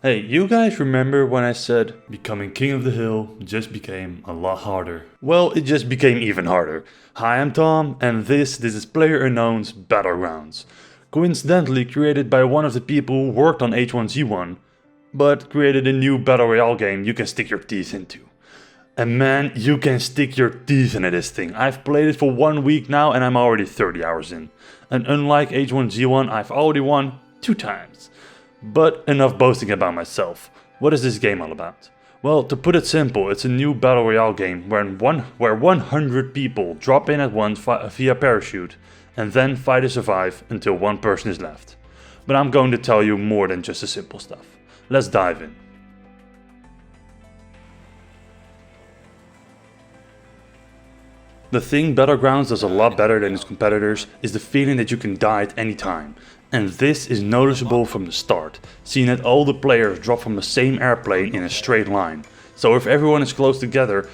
Hey, you guys remember when I said becoming king of the hill just became a lot harder? Well, it just became even harder. Hi, I'm Tom, and this is PlayerUnknown's Battlegrounds. Coincidentally created by one of the people who worked on H1Z1, but created a new Battle Royale game you can stick your teeth into. And man, you can stick your teeth into this thing. I've played it for 1 week now and I'm already 30 hours in. And unlike H1Z1, I've already won 2 times. But enough boasting about myself. What is this game all about? Well, to put it simple, it's a new Battle Royale game where 100 people drop in at once via parachute and then fight to survive until one person is left. But I'm going to tell you more than just the simple stuff. Let's dive in. The thing Battlegrounds does a lot better than its competitors is the feeling that you can die at any time. And this is noticeable from the start, seeing that all the players drop from the same airplane in a straight line. So if everyone is close together,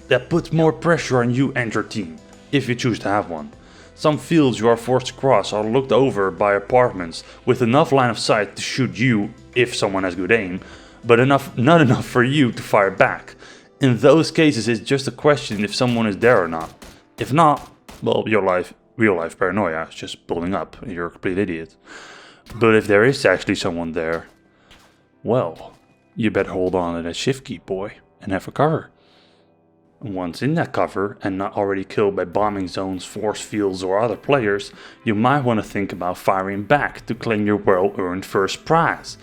that puts more pressure on you and your team, if you choose to have one. Some fields you are forced to cross are looked over by apartments with enough line of sight to shoot you if someone has good aim, but not enough for you to fire back. In those cases it's just a question if someone is there or not. If not, well, real life paranoia is just building up and you're a complete idiot. But if there is actually someone there, well, you better hold on to that shift key, boy, and have a cover. Once in that cover and not already killed by bombing zones, force fields or other players, you might want to think about firing back to claim your well-earned first prize.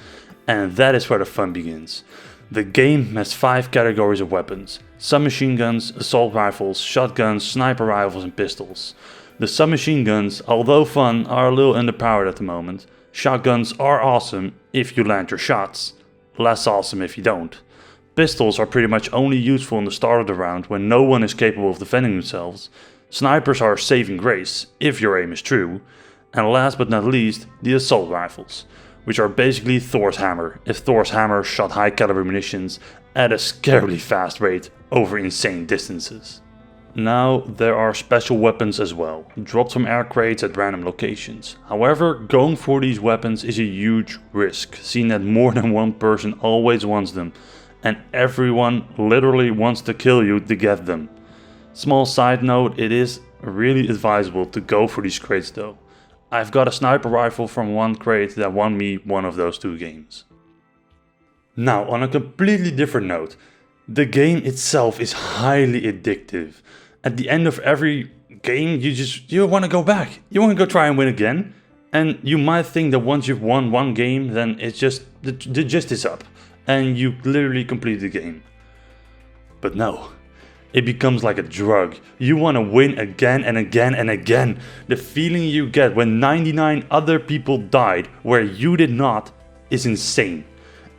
And that is where the fun begins. The game has 5 categories of weapons: submachine guns, assault rifles, shotguns, sniper rifles and pistols. The submachine guns, although fun, are a little underpowered at the moment. Shotguns are awesome if you land your shots, less awesome if you don't. Pistols are pretty much only useful in the start of the round when no one is capable of defending themselves. Snipers are a saving grace if your aim is true. And last but not least, the assault rifles, which are basically Thor's hammer, if Thor's hammer shot high caliber munitions at a scarily fast rate over insane distances. Now, there are special weapons as well, dropped from air crates at random locations. However, going for these weapons is a huge risk, seeing that more than one person always wants them, and everyone literally wants to kill you to get them. Small side note, it is really advisable to go for these crates though. I've got a sniper rifle from one crate that won me one of those 2 games. Now, on a completely different note, the game itself is highly addictive. At the end of every game, you want to go back. You want to go try and win again. And you might think that once you've won one game, then it's just, the gist is up. And you literally complete the game. But no. It becomes like a drug. You want to win again and again and again. The feeling you get when 99 other people died where you did not is insane.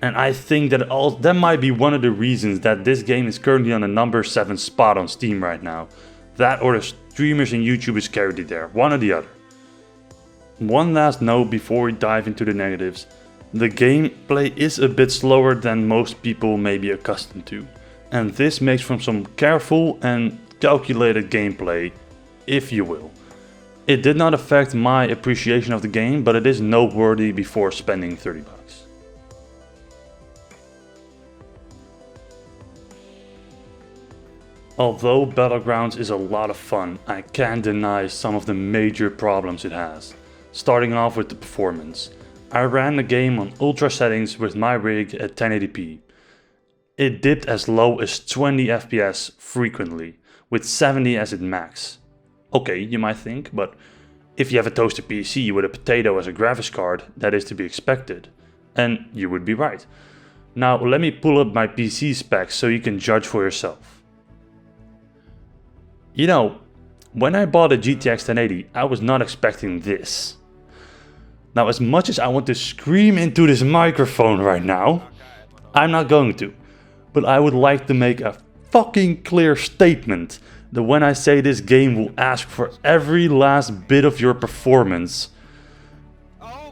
And I think that might be one of the reasons that this game is currently on the number 7 spot on Steam right now. That or the streamers and YouTubers carried it there, one or the other. One last note before we dive into the negatives. The gameplay is a bit slower than most people may be accustomed to. And this makes for some careful and calculated gameplay, if you will. It did not affect my appreciation of the game, but it is noteworthy before spending $30. Although Battlegrounds is a lot of fun, I can't deny some of the major problems it has. Starting off with the performance. I ran the game on ultra settings with my rig at 1080p. It dipped as low as 20 FPS frequently, with 70 as its max. Okay, you might think, but if you have a toaster PC with a potato as a graphics card, that is to be expected. And you would be right. Now let me pull up my PC specs so you can judge for yourself. You know, when I bought a GTX 1080, I was not expecting this. Now, as much as I want to scream into this microphone right now, I'm not going to. But I would like to make a fucking clear statement that when I say this game will ask for every last bit of your performance.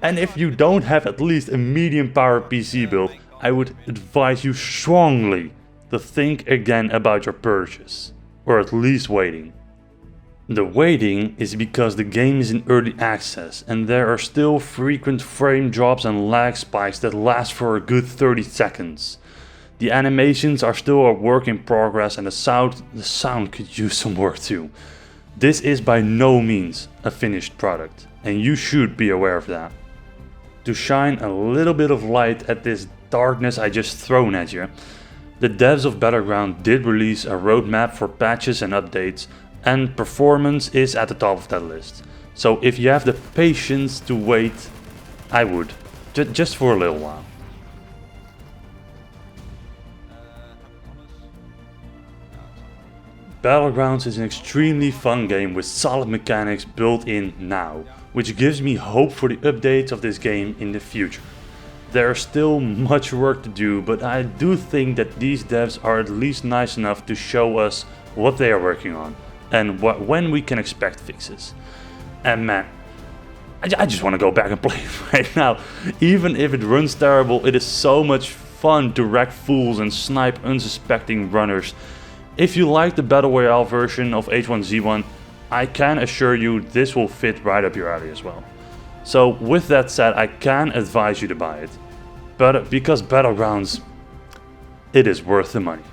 And if you don't have at least a medium power PC build, I would advise you strongly to think again about your purchase. Or at least waiting. The waiting is because the game is in early access and there are still frequent frame drops and lag spikes that last for a good 30 seconds. The animations are still a work in progress and the sound could use some work too. This is by no means a finished product and you should be aware of that. To shine a little bit of light at this darkness I just thrown at you, the devs of Battlegrounds did release a roadmap for patches and updates, and performance is at the top of that list. So if you have the patience to wait, I would, just for a little while. Battlegrounds is an extremely fun game with solid mechanics built in now, which gives me hope for the updates of this game in the future. There is still much work to do, but I do think that these devs are at least nice enough to show us what they are working on and when we can expect fixes. And man, I just want to go back and play it right now. Even if it runs terrible, it is so much fun to wreck fools and snipe unsuspecting runners. If you like the Battle Royale version of H1Z1, I can assure you this will fit right up your alley as well. So with that said, I can advise you to buy it. But because Battlegrounds, it is worth the money.